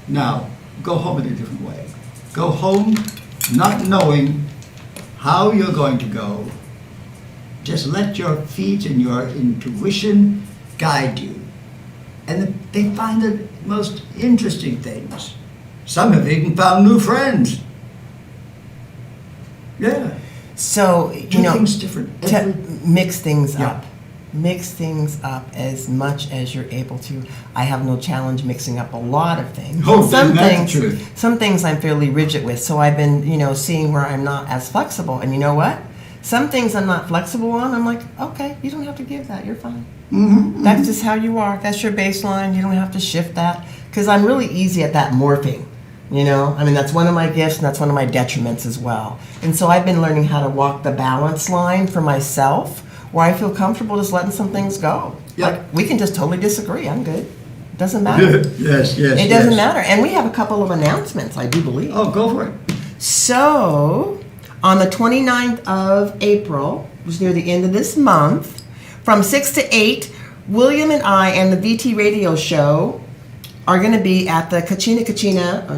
Now, go home in a different way. Go home not knowing how you're going to go. Just let your feet and your intuition guide you. And they find the most interesting things. Some have even found new friends. Yeah. So, Do things different. to mix things Yeah. up. Mix things up as much as you're able to. I have no challenge mixing up a lot of things. Oh, then that's the truth. Some things I'm fairly rigid with. So I've been, seeing where I'm not as flexible. And you know what? Some things I'm not flexible on. I'm like, okay, you don't have to give that. You're fine. Mm-hmm. That's just how you are. That's your baseline. You don't have to shift that. Because I'm really easy at that morphing. That's one of my gifts and that's one of my detriments as well. And so I've been learning how to walk the balance line for myself where I feel comfortable just letting some things go. Yeah. Like, we can just totally disagree. I'm good. It doesn't matter. Yes. It doesn't matter. And we have a couple of announcements, I do believe. Oh, go for it. So, on the 29th of April, which is near the end of this month, from 6 to 8, William and I and the VT Radio Show are going to be at the Cochina, Cochina.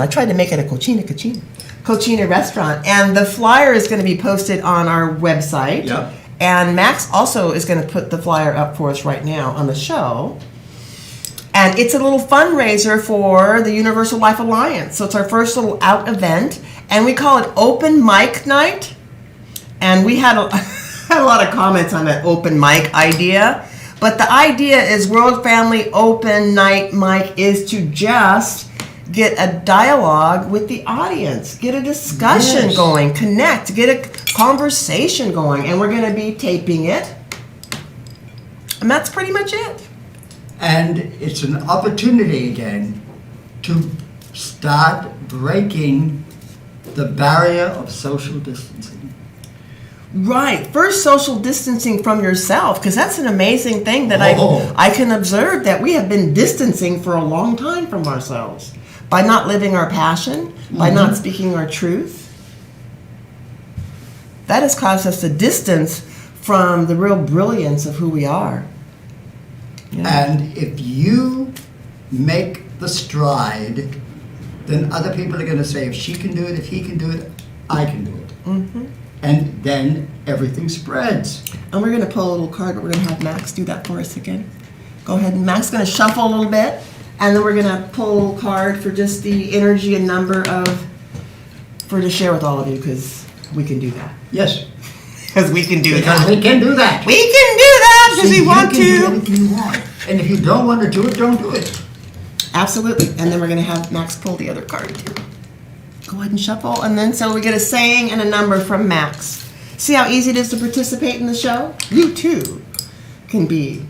I tried to make it a Cochina restaurant. And the flyer is going to be posted on our website. Yep. And Max also is going to put the flyer up for us right now on the show. And it's a little fundraiser for the Universal Life Alliance. So it's our first little out event. And we call it Open Mic Night. And we had had a lot of comments on that open mic idea. But the idea is World Family Open Night Mic is to just get a dialogue with the audience, get a discussion going, connect, get a conversation going. And we're going to be taping it. And that's pretty much it. And it's an opportunity again to start breaking the barrier of social distancing. Right. First, social distancing from yourself, because that's an amazing thing that I can observe that we have been distancing for a long time from ourselves by not living our passion, by not speaking our truth. That has caused us to distance from the real brilliance of who we are. Yeah. And if you make the stride, then other people are going to say, if she can do it, if he can do it, I can do it. Mm-hmm. And then everything spreads. And we're going to pull a little card, but we're going to have Max do that for us again. Go ahead. And Max is going to shuffle a little bit, and then we're going to pull a little card for just the energy and number to share with all of you, because we can do that. Yes. Because we can do Because that. we can do that. We can do that because we want You can do to. anything you want. And if you don't want to do it, don't do it. Absolutely. And then we're going to have Max pull the other card too. Go ahead and shuffle. And then so we get a saying and a number from Max. See how easy it is to participate in the show? You too can be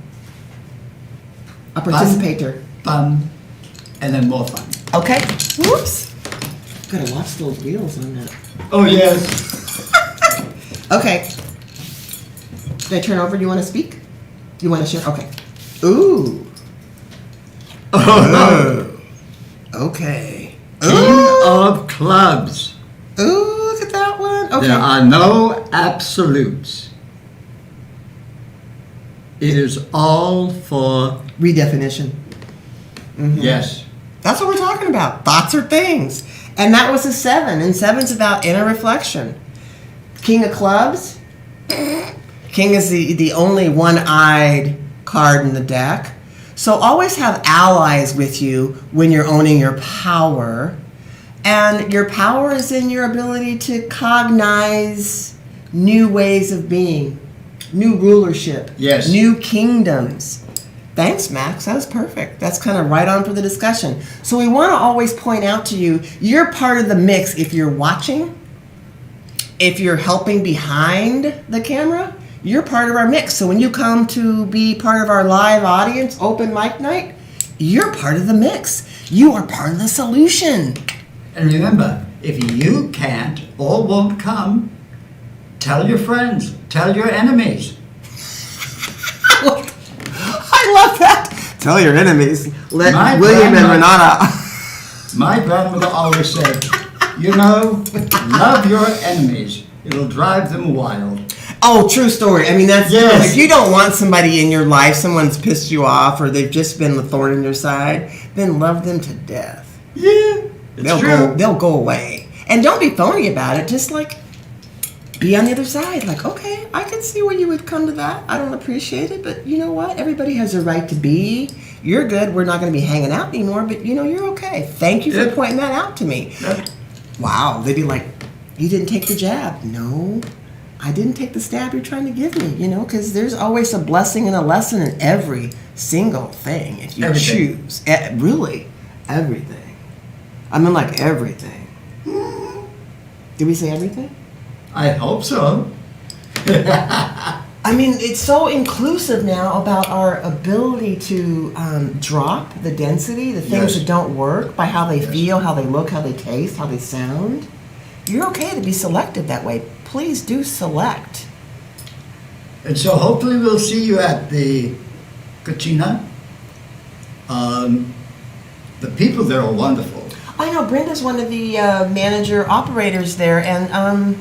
a participator. Fun. And then more fun. Okay. Whoops. Gotta watch those wheels on that. Oh, yes. Okay. Did I turn over? Do you want to speak? Do you want to share? Okay. Ooh. Okay. King of clubs. Ooh, look at that one. Okay. There are no absolutes. It is all for Redefinition. yes. That's what we're talking about. Thoughts are things. And that was a 7. And 7's about inner reflection. King of clubs. King is the only one-eyed card in the deck. So always have allies with you when you're owning your power. And your power is in your ability to cognize new ways of being, new rulership, Yes. new kingdoms. Thanks, Max. That was perfect. That's kind of right on for the discussion. So we want to always point out to you, you're part of the mix if you're watching, if you're helping behind the camera, you're part of our mix. So when you come to be part of our live audience, open mic night, you're part of the mix. You are part of the solution. And remember, if you can't or won't come, tell your friends, tell your enemies. I love that. Tell your enemies. Let My William and grandma- Renata. My grandmother always said, you know, love your enemies. It'll drive them wild. Oh, true story. I mean, that's Yes. if you don't want somebody in your life, someone's pissed you off, or they've just been the thorn in your side, then love them to death. Yeah, it's true. They'll go away. And don't be phony about it. Just like be on the other side. Like, okay, I can see where you would come to that. I don't appreciate it, but you know what? Everybody has a right to be. You're good. We're not going to be hanging out anymore, but you know, you're okay. Thank you for Yep. pointing that out to me. Yep. Wow. They'd be like, you didn't take the jab. No, I didn't take the stab you're trying to give me, you know, because there's always a blessing and a lesson in every single thing if you Everything. choose. Really, everything. I mean, like everything. Did we say everything? I hope so. I mean, it's so inclusive now about our ability to drop the density, the things Yes. that don't work, by how they Yes. feel, how they look, how they taste, how they sound. You're okay to be selected that way. Please do select. And so hopefully we'll see you at the Kachina. The people there are wonderful. I know Brenda's one of the manager operators there, and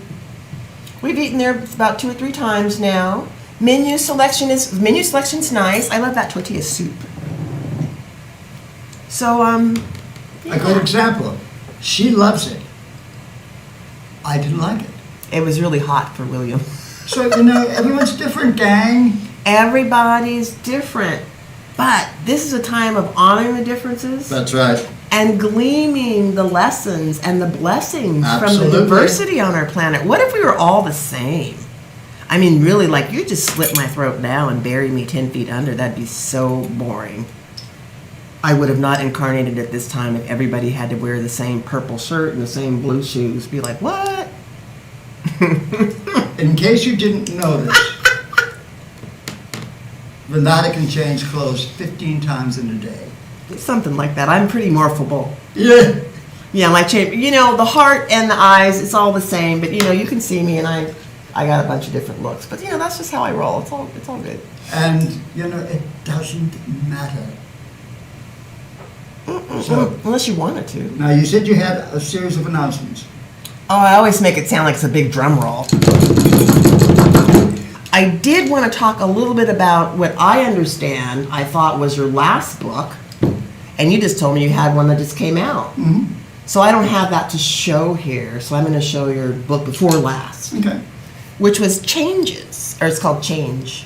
we've eaten there about 2 or 3 times now. Menu selection's nice. I love that tortilla soup. So A good example. She loves it. I didn't like it. it was really hot for William. So, you know, everyone's different, gang. Everybody's different, but this is a time of honoring the differences That's right. and gleaming the lessons and the blessings from Absolutely. the diversity on our planet. What if we were all the same? I mean, really, like, you just slit my throat now and bury me 10 feet under. That'd be so boring. I would have not incarnated at this time if everybody had to wear the same purple shirt and the same blue shoes. Be like, what? In case you didn't notice, Renata can change clothes 15 times in a day. Something like that. I'm pretty morphable. Yeah. Yeah, my shape. You know, the heart and the eyes, it's all the same. But, you know, you can see me and I got a bunch of different looks. But, you know, that's just how I roll. It's all good. And, you know, it doesn't matter. So, Unless you wanted to. now you said you had a series of announcements. Oh, I always make it sound like it's a big drum roll. I did want to talk a little bit about what I understand I thought was your last book. And you just told me you had one that just came out. Mm-hmm. So I don't have that to show here. So I'm going to show your book before last, Okay. which was Changes, or it's called Change.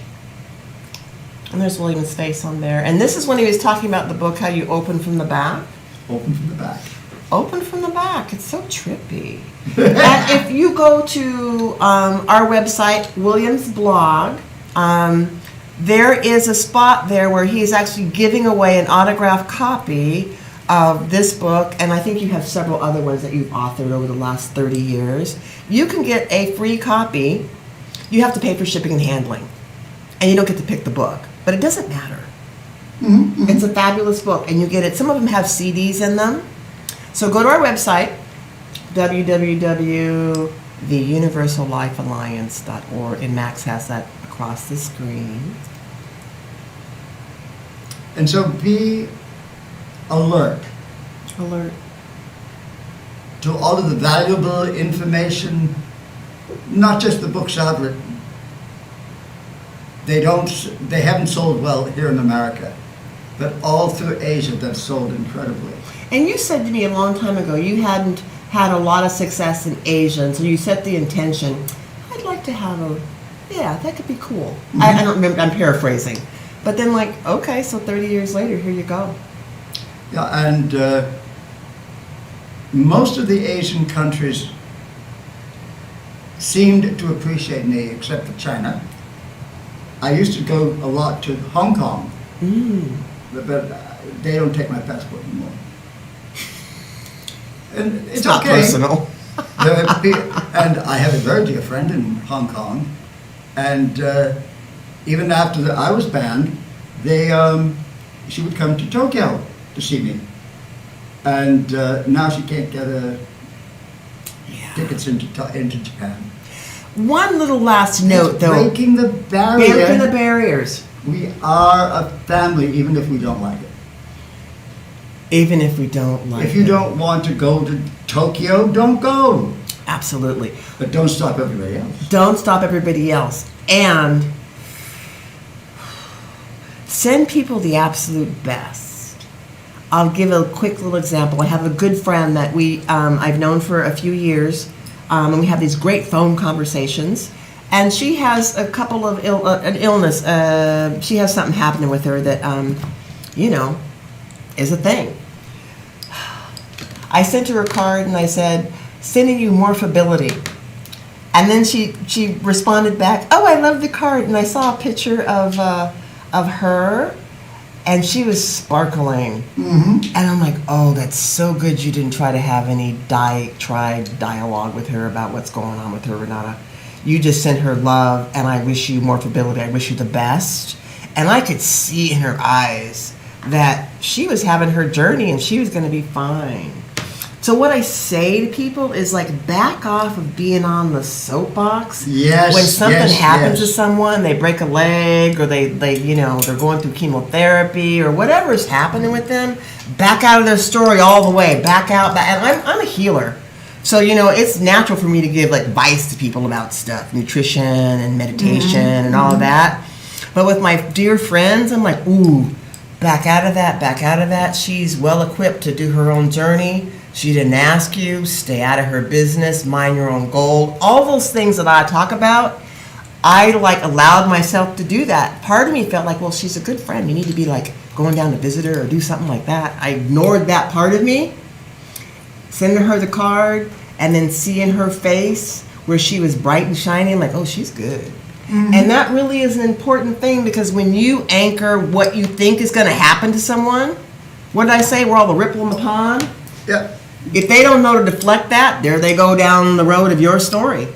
And there's William's face on there. And this is when he was talking about the book, how you open from the back. Open from the back. Open from the back. It's so trippy. And if you go to our website, William's blog, there is a spot there where he's actually giving away an autographed copy of this book, and I think you have several other ones that you've authored over the last 30 years. You can get a free copy. You have to pay for shipping and handling, and you don't get to pick the book, but it doesn't matter. Mm-hmm. It's a fabulous book, and you get it. Some of them have CDs in them. So go to our website, www.theuniversallifealliance.org, and Max has that across the screen. And so be alert Alert. to all of the valuable information, not just the books I've written, They haven't sold well here in America, but all through Asia they've sold incredibly. And you said to me a long time ago you hadn't had a lot of success in Asia, and so you set the intention, I'd like to have that could be cool. I don't remember, I'm paraphrasing. But then okay, so 30 years later, here you go. Yeah, and most of the Asian countries seemed to appreciate me, except for China. I used to go a lot to Hong Kong, but they don't take my passport anymore. And it's not okay. personal. And I have a very dear friend in Hong Kong, and even after I was banned, she would come to Tokyo to see me, and now she can't get tickets into Japan. One little last note, though. Breaking the barrier. Breaking the barriers. We are a family, even if we don't like it. Even if we don't like it. If you don't want to go to Tokyo, don't go. Absolutely. But don't stop everybody else. Don't stop everybody else. And send people the absolute best. I'll give a quick little example. I have a good friend that I've known for a few years, and we have these great phone conversations. And she has a couple of an illness. She has something happening with her that, is a thing. I sent her a card and I said, sending you more mobility. And then she responded back, oh, I love the card. And I saw a picture of her, and she was sparkling. And I'm like, oh, that's so good you didn't try to have any dialogue with her about what's going on with her, Renata. You just sent her love, and I wish you more mobility. I wish you the best. And I could see in her eyes that she was having her journey and she was going to be fine. So what I say to people is back off of being on the soapbox. Yes. When something happens to someone, they break a leg, or they're going through chemotherapy or whatever's happening with them, back out of their story all the way. Back out. And I'm a healer. So, it's natural for me to give advice to people about stuff, nutrition and meditation and all of that. But with my dear friends, I'm like, ooh, back out of that. She's well equipped to do her own journey. She didn't ask you. Stay out of her business. Mind your own goal. All those things that I talk about, I allowed myself to do that. Part of me felt well, she's a good friend. You need to be going down to visit her or do something like that. I ignored that part of me. Sending her the card and then seeing her face where she was bright and shiny, I'm oh, she's good. And that really is an important thing, because when you anchor what you think is going to happen to someone, what did I say? We're all the ripple in the pond. Yeah. If they don't know to deflect that, there they go down the road of your story.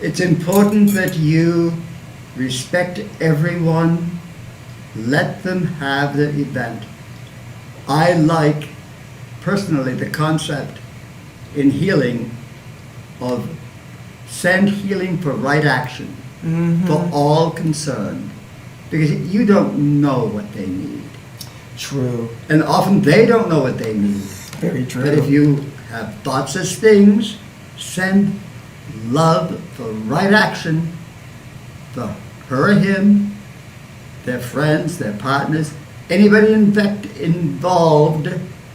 It's important that you respect everyone. Let them have the event. I like, personally, the concept in healing of send healing for right action for all concerned, because you don't know what they need. True. And often they don't know what they need. Very true. But if you have thoughts as things, send love for right action for her or him, their friends, their partners, anybody involved,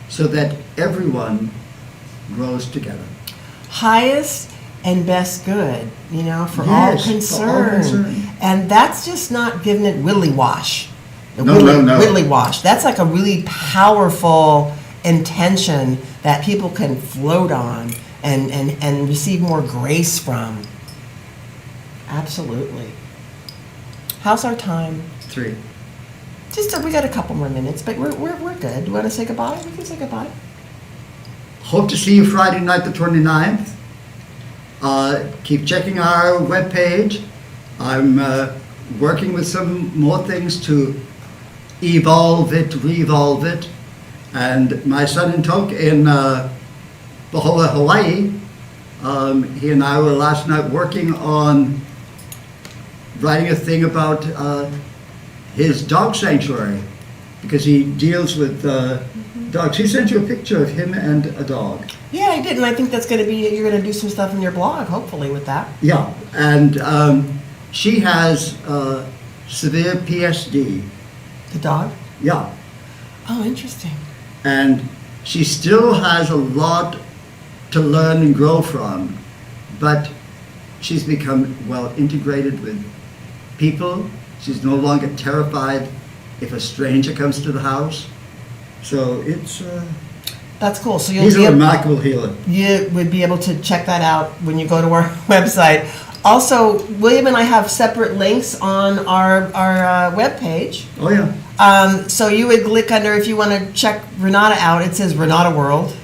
so that everyone grows together. Highest and best good, for all Yes, for all concerned. concerned. And that's just not giving it widdly wash. No. Widdly wash. That's a really powerful intention that people can float on and receive more grace from. Absolutely. How's our time? 3. We got a couple more minutes, but we're good. Do you want to say goodbye? We can say goodbye. Hope to see you Friday night, the 29th. Keep checking our webpage. I'm working with some more things to evolve it, revolve it. And my son in Pahoa, Hawaii, he and I were last night working on writing a thing about his dog sanctuary, because he deals with dogs. He sent you a picture of him and a dog. Yeah, I did, and I think that's going to be, you're going to do some stuff in your blog, hopefully, with that. Yeah, and She has severe PSD. The dog? Yeah. Oh, interesting. And she still has a lot to learn and grow from, but she's become well integrated with people. She's no longer terrified if a stranger comes to the house. So it's That's cool. So he's a remarkable healer. you would be able to check that out when you go to our website. Also, William and I have separate links on our webpage. Oh yeah. So you would click under, if you want to check Renata out, it says Renata World.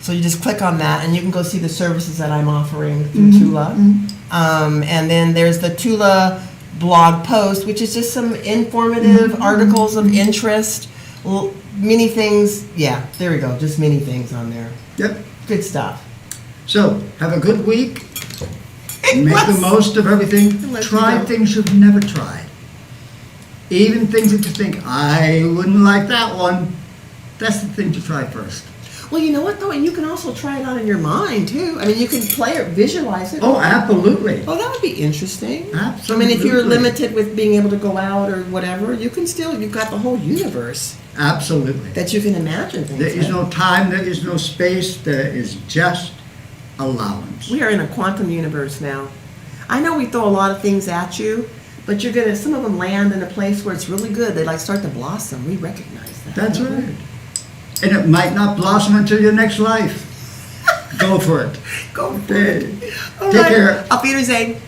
So you just click on that and you can go see the services that I'm offering through Tula. And then there's the Tula blog post, which is just some informative articles of interest, many things. Yeah, there we go. Just many things on there. Yep. Good stuff. So have a good week. Make Let's- the most of everything. Let's Try go. things you've never tried. Even things that you think, I wouldn't like that one. That's the thing to try first. Well, you know what though? You can also try it out in your mind too. I mean, you can play it, visualize it. Oh, absolutely. Oh, that would be interesting. Absolutely. I mean, if you're limited with being able to go out or whatever, you can still, you've got the whole universe Absolutely. that you can imagine things There is in. no time, there is no space, there is just allowance. We are in a quantum universe now. I know we throw a lot of things at you, but you're gonna, some of them land in a place where it's really good. They like start to blossom. We recognize that. That's don't we? right. And it might not blossom until your next life. Go for it. Go for Okay. it. All Take right. care. Auf Wiedersehen.